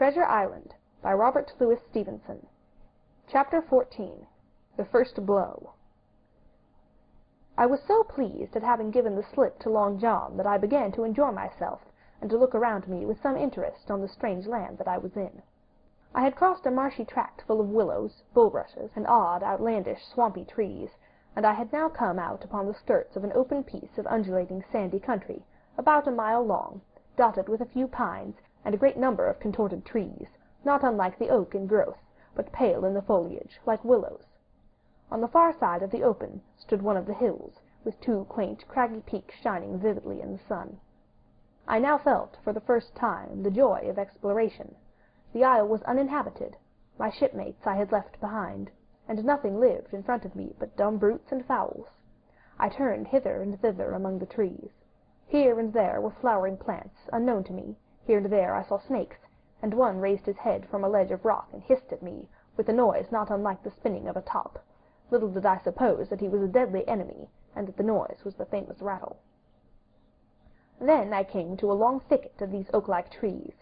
Treasure Island by Robert Louis Stevenson. Chapter 14. The First Blow. I was so pleased at having given the slip to Long John that I began to enjoy myself, and to look around me with some interest on the strange land that I was in. I had crossed a marshy tract full of willows, bulrushes, and odd, outlandish, swampy trees, and I had now come out upon the skirts of an open piece of undulating sandy country, about a mile long, dotted with a few pines, and a great number of contorted trees, not unlike the oak in growth, but pale in the foliage, like willows. On the far side of the open stood one of the hills, with two quaint, craggy peaks shining vividly in the sun. I now felt, for the first time, the joy of exploration. The isle was uninhabited. My shipmates I had left behind, and nothing lived in front of me but dumb brutes and fowls. I turned hither and thither among the trees. Here and there were flowering plants, unknown to me. Here and there I saw snakes, and one raised his head from a ledge of rock and hissed at me, with a noise not unlike the spinning of a top. Little did I suppose that he was a deadly enemy, and that the noise was the famous rattle. Then I came to a long thicket of these oak-like trees,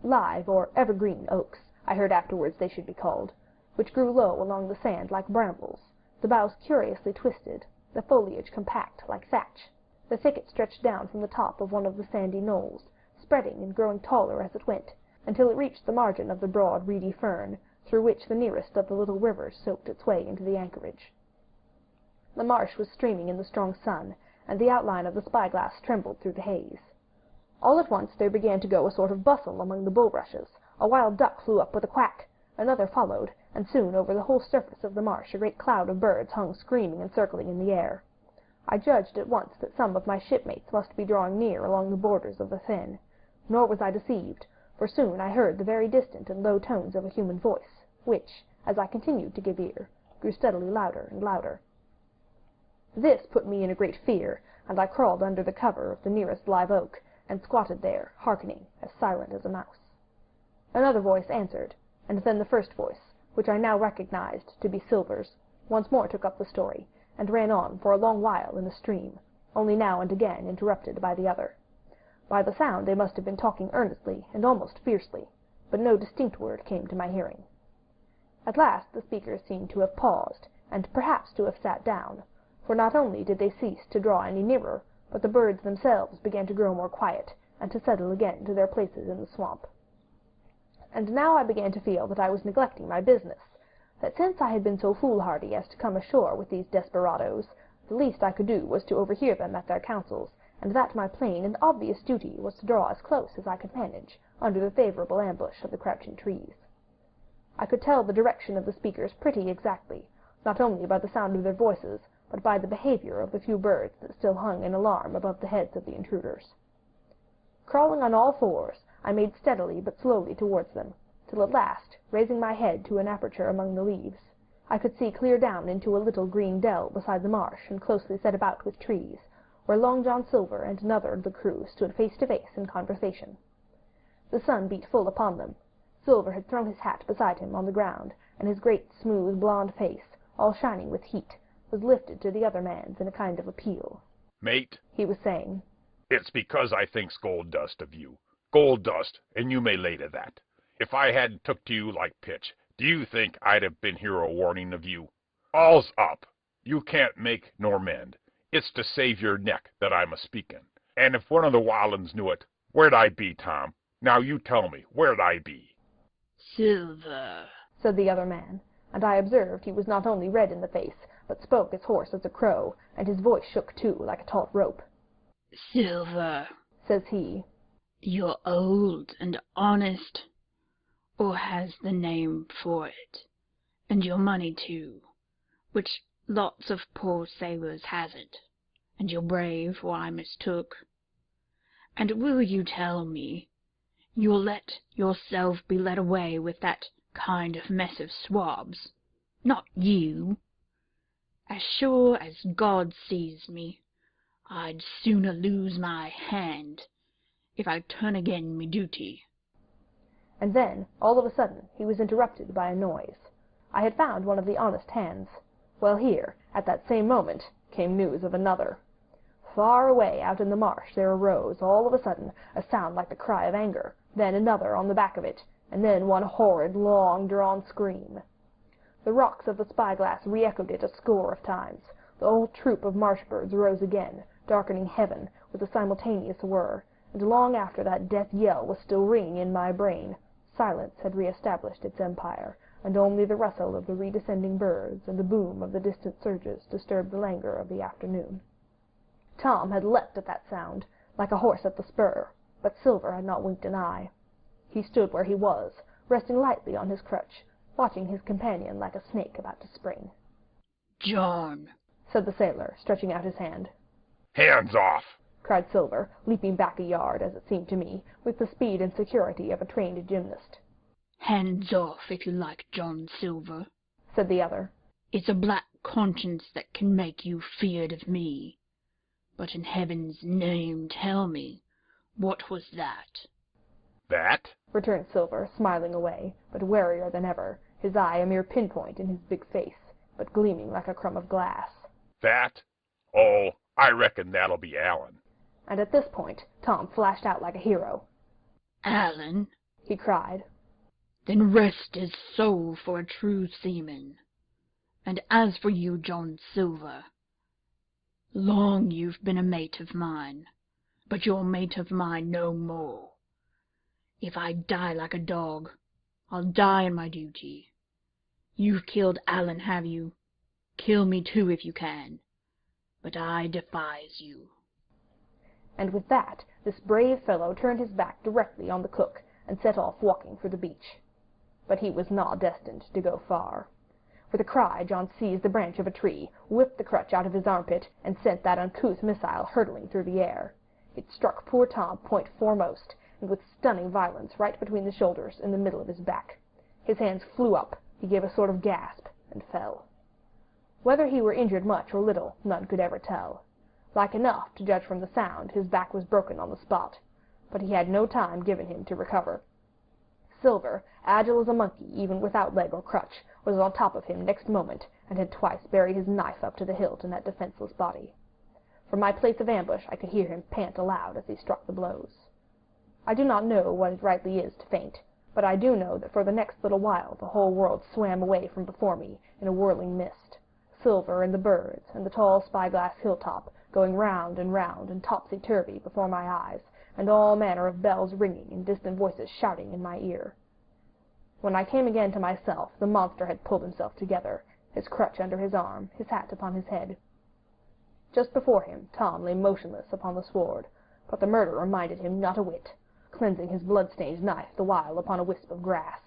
live or evergreen oaks, I heard afterwards they should be called, which grew low along the sand like brambles, the boughs curiously twisted, the foliage compact like thatch. The thicket stretched down from the top of one of the sandy knolls, spreading and growing taller as it went, until it reached the margin of the broad, reedy fern, through which the nearest of the little rivers soaked its way into the anchorage. The marsh was streaming in the strong sun, and the outline of the spyglass trembled through the haze. All at once there began to go a sort of bustle among the bulrushes. A wild duck flew up with a quack, another followed, and soon over the whole surface of the marsh a great cloud of birds hung screaming and circling in the air. I judged at once that some of my shipmates must be drawing near along the borders of the fen. Nor was I deceived, for soon I heard the very distant and low tones of a human voice, which, as I continued to give ear, grew steadily louder and louder. This put me in a great fear, and I crawled under the cover of the nearest live oak, and squatted there, hearkening, as silent as a mouse. Another voice answered, and then the first voice, which I now recognized to be Silver's, once more took up the story, and ran on for a long while in the stream, only now and again interrupted by the other. By the sound they must have been talking earnestly and almost fiercely, but no distinct word came to my hearing. At last the speakers seemed to have paused, and perhaps to have sat down, for not only did they cease to draw any nearer, but the birds themselves began to grow more quiet, and to settle again to their places in the swamp. And now I began to feel that I was neglecting my business, that since I had been so foolhardy as to come ashore with these desperadoes, the least I could do was to overhear them at their councils, and that my plain and obvious duty was to draw as close as I could manage, under the favorable ambush of the crouching trees. I could tell the direction of the speakers pretty exactly, not only by the sound of their voices, but by the behavior of the few birds that still hung in alarm above the heads of the intruders. Crawling on all fours, I made steadily but slowly towards them, till at last, raising my head to an aperture among the leaves, I could see clear down into a little green dell beside the marsh and closely set about with trees, where Long John Silver and another of the crew stood face to face in conversation. The sun beat full upon them. Silver had thrown his hat beside him on the ground, and his great, smooth, blond face, all shining with heat, was lifted to the other man's in a kind of appeal. "Mate," he was saying, "it's because I thinks gold dust of you. Gold dust, and you may lay to that. If I hadn't took to you like pitch, do you think I'd have been here a warning of you? All's up. You can't make nor mend. It's to save your neck that I'm a-speaking. And if one of the Wallens knew it, where'd I be, Tom? Now you tell me, where'd I be?" "Silver," said the other man, and I observed he was not only red in the face, but spoke as hoarse as a crow, and his voice shook too like a taut rope. "Silver," says he, "you're old and honest, or has the name for it, and your money too, which lots of poor sailors hasn't, and you're brave, or I mistook. And will you tell me you'll let yourself be led away with that kind of mess of swabs? Not you. As sure as God sees me, I'd sooner lose my hand if I turn again me duty." And then, all of a sudden, he was interrupted by a noise. I had found one of the honest hands. Well, here, at that same moment, came news of another. Far away out in the marsh there arose, all of a sudden, a sound like the cry of anger, then another on the back of it, and then one horrid, long-drawn scream. The rocks of the spyglass re-echoed it a score of times. The whole troop of marsh birds rose again, darkening heaven with a simultaneous whir, and long after that death yell was still ringing in my brain, silence had re-established its empire, and only the rustle of the redescending birds and the boom of the distant surges disturbed the languor of the afternoon. Tom had leapt at that sound, like a horse at the spur, but Silver had not winked an eye. He stood where he was, resting lightly on his crutch, watching his companion like a snake about to spring. "John," said the sailor, stretching out his hand. "Hands off!" cried Silver, leaping back a yard, as it seemed to me, with the speed and security of a trained gymnast. "Hands off, if you like, John Silver," said the other. "It's a black conscience that can make you feared of me. But in heaven's name tell me, what was that?" "That?" returned Silver, smiling away, but warier than ever, his eye a mere pinpoint in his big face, but gleaming like a crumb of glass. "That? Oh, I reckon that'll be Allen." And at this point Tom flashed out like a hero. "Allen?" he cried. "Then rest his soul for a true seaman. And as for you, John Silver, long you've been a mate of mine, but you're mate of mine no more. If I die like a dog, I'll die in my duty. You've killed Allen, have you? Kill me too if you can, but I defies you." And with that, this brave fellow turned his back directly on the cook, and set off walking for the beach. But he was not destined to go far. With a cry, John seized the branch of a tree, whipped the crutch out of his armpit, and sent that uncouth missile hurtling through the air. It struck poor Tom point foremost, and with stunning violence right between the shoulders, in the middle of his back. His hands flew up, he gave a sort of gasp, and fell. Whether he were injured much or little, none could ever tell. Like enough, to judge from the sound, his back was broken on the spot, but he had no time given him to recover. Silver, agile as a monkey even without leg or crutch, was on top of him next moment, and had twice buried his knife up to the hilt in that defenseless body. From my place of ambush I could hear him pant aloud as he struck the blows. I do not know what it rightly is to faint, but I do know that for the next little while the whole world swam away from before me in a whirling mist. Silver and the birds, and the tall spyglass hilltop, going round and topsy-turvy before my eyes, and all manner of bells ringing and distant voices shouting in my ear. When I came again to myself, the monster had pulled himself together, his crutch under his arm, his hat upon his head. Just before him, Tom lay motionless upon the sward, but the murderer minded him not a whit, cleansing his blood-stained knife the while upon a wisp of grass.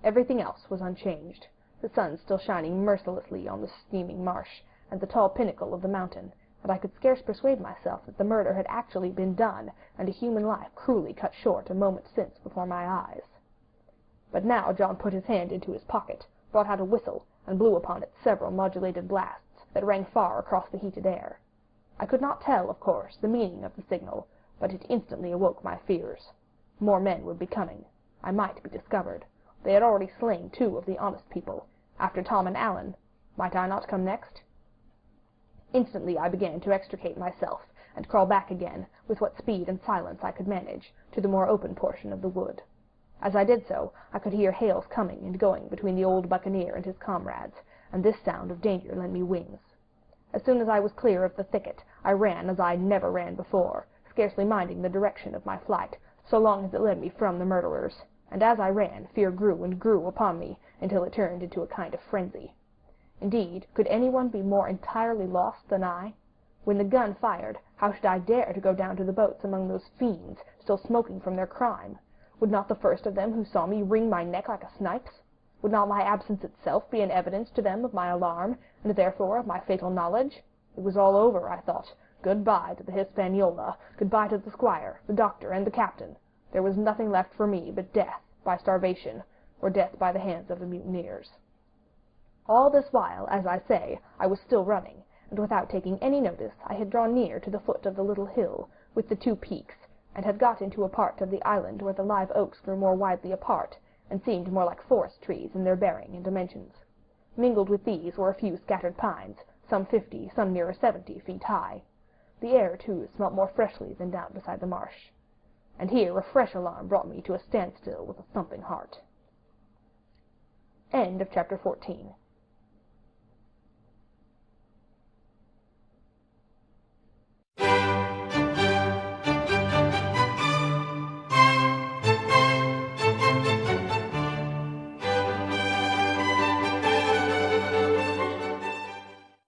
Everything else was unchanged, the sun still shining mercilessly on the steaming marsh, and the tall pinnacle of the mountain, and I could scarce persuade myself that the murder had actually been done, and a human life cruelly cut short a moment since before my eyes. But now John put his hand into his pocket, brought out a whistle, and blew upon it several modulated blasts that rang far across the heated air. I could not tell, of course, the meaning of the signal, but it instantly awoke my fears. More men would be coming. I might be discovered. They had already slain 2 of the honest people. After Tom and Allen, might I not come next? Instantly I began to extricate myself, and crawl back again, with what speed and silence I could manage, to the more open portion of the wood. As I did so, I could hear hails coming and going between the old buccaneer and his comrades, and this sound of danger lent me wings. As soon as I was clear of the thicket, I ran as I never ran before, scarcely minding the direction of my flight, so long as it led me from the murderers, and as I ran, fear grew and grew upon me, until it turned into a kind of frenzy. Indeed, could anyone be more entirely lost than I? When the gun fired, how should I dare to go down to the boats among those fiends, still smoking from their crime? Would not the first of them who saw me wring my neck like a snipe's? Would not my absence itself be an evidence to them of my alarm, and therefore of my fatal knowledge? It was all over, I thought. Goodbye to the Hispaniola, goodbye to the squire, the doctor, and the captain. There was nothing left for me but death by starvation, or death by the hands of the mutineers. All this while, as I say, I was still running, and without taking any notice I had drawn near to the foot of the little hill, with the 2 peaks, and had got into a part of the island where the live oaks grew more widely apart, and seemed more like forest trees in their bearing and dimensions. Mingled with these were a few scattered pines, some 50, some nearer 70 feet high. The air, too, smelt more freshly than down beside the marsh. and here a fresh alarm brought me to a standstill with a thumping heart. Chapter 14.